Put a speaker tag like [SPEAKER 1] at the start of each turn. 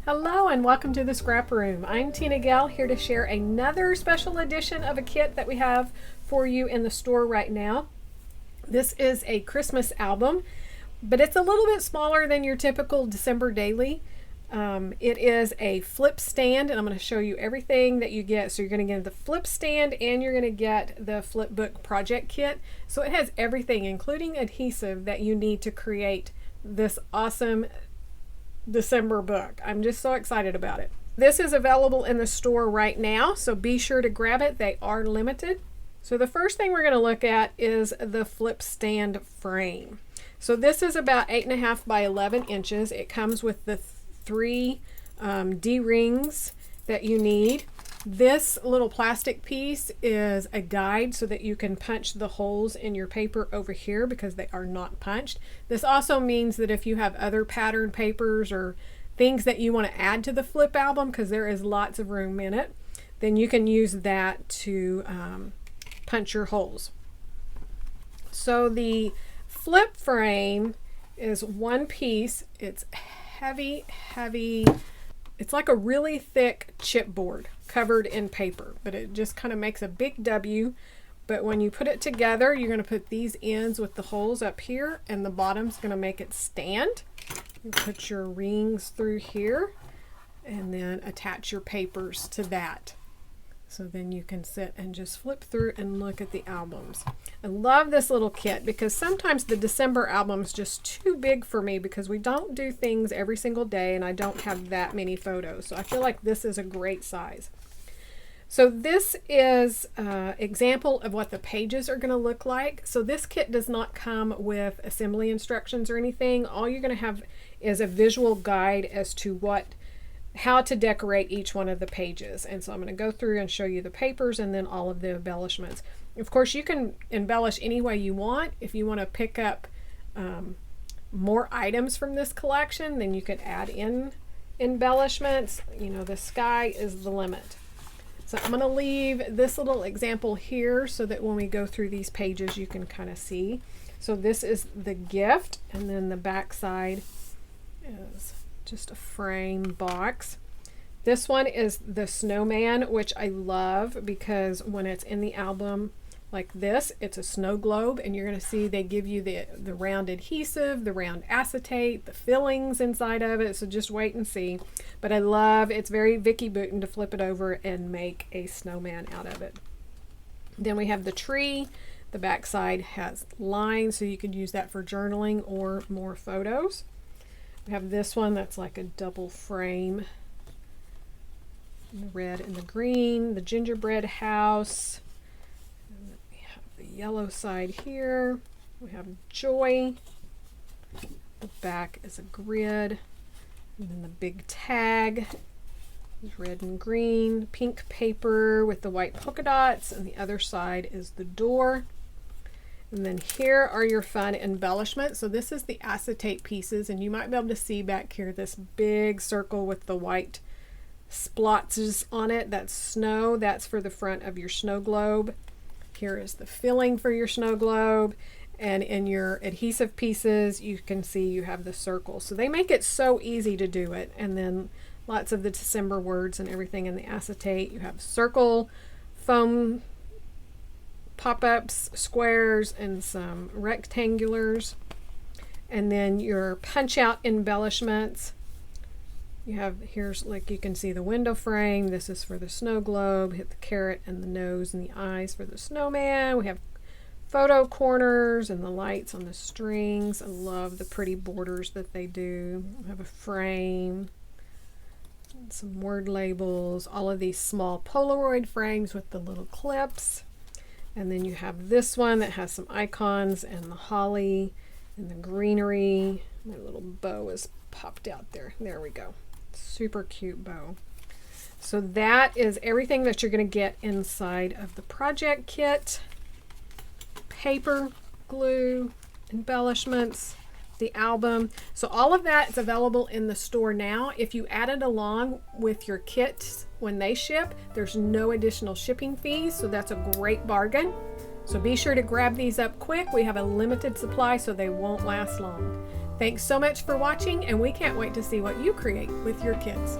[SPEAKER 1] Hello and welcome to the Scrap Room. I'm Tina Gell, here to share another special edition of a kit that we have for you in the store right now. This is a Christmas album, but it's a little bit smaller than your typical December daily. It is a flip stand, and I'm going to show you everything that you get. So you're going to get the flip stand and you're going to get the flip book project kit. So it has everything, including adhesive, that you need to create this awesome December book. I'm just so excited about it. This is available in the store right now, so be sure to grab it. They are limited. So the first thing we're going to look at is the flip stand frame. So this is about 8.5 by 11 inches. It comes with the three D-rings that you need. This little plastic piece is a guide so that you can punch the holes in your paper over here because they are not punched. This also means that if you have other pattern papers or things that you want to add to the flip album, because there is lots of room in it, then you can use that to punch your holes. So the flip frame is one piece. It's heavy. It's like a really thick chipboard covered in paper, but it just kind of makes a big W. But when you put it together, you're going to put these ends with the holes up here, and the bottom's going to make it stand. You put your rings through here and then attach your papers to that. So then you can sit and just flip through and look at the albums. I love this little kit because sometimes the December album is just too big for me because we don't do things every single day and I don't have that many photos. So I feel like this is a great size. So this is an example of what the pages are going to look like. So this kit does not come with assembly instructions or anything. All you're going to have is a visual guide as to how to decorate each one of the pages. And so I'm going to go through and show you the papers and then all of the embellishments. Of course, you can embellish any way you want. If you want to pick up more items from this collection, then you could add in embellishments. You know, the sky is the limit. So I'm going to leave this little example here so that when we go through these pages, you can kind of see. So this is the gift, and then the back side is just a frame box. This one is the snowman, which I love because when it's in the album like this, it's a snow globe, and you're going to see they give you the round adhesive, the round acetate, the fillings inside of it, so just wait and see. But I love, it's very Vicky Bouton to flip it over and make a snowman out of it. Then we have the tree. The back side has lines, so you could use that for journaling or more photos. We have this one that's like a double frame. The red and the green, the gingerbread house. And then we have the yellow side here. We have joy. The back is a grid. And then the big tag is red and green. Pink paper with the white polka dots. And the other side is the door. And then here are your fun embellishments. So this is the acetate pieces, and you might be able to see back here this big circle with the white splotches on it. That's snow. That's for the front of your snow globe. Here is the filling for your snow globe. And in your adhesive pieces, you can see you have the circle. So they make it so easy to do it. And then lots of the December words and everything in the acetate. You have circle, foam, pop-ups, squares, and some rectangulars. And then your punch-out embellishments. You have, here's, like you can see the window frame. This is for the snow globe. Hit the carrot and the nose and the eyes for the snowman. We have photo corners and the lights on the strings. I love the pretty borders that they do. We have a frame, and some word labels, all of these small Polaroid frames with the little clips. And then you have this one that has some icons and the holly and the greenery. My little bow is popped out there. There we go. Super cute bow. So that is everything that you're going to get inside of the project kit. Paper, glue, embellishments, the album. So all of that is available in the store now. If you add it along with your kits when they ship, there's no additional shipping fees, so that's a great bargain. So be sure to grab these up quick. We have a limited supply, so they won't last long. Thanks so much for watching, and we can't wait to see what you create with your kids.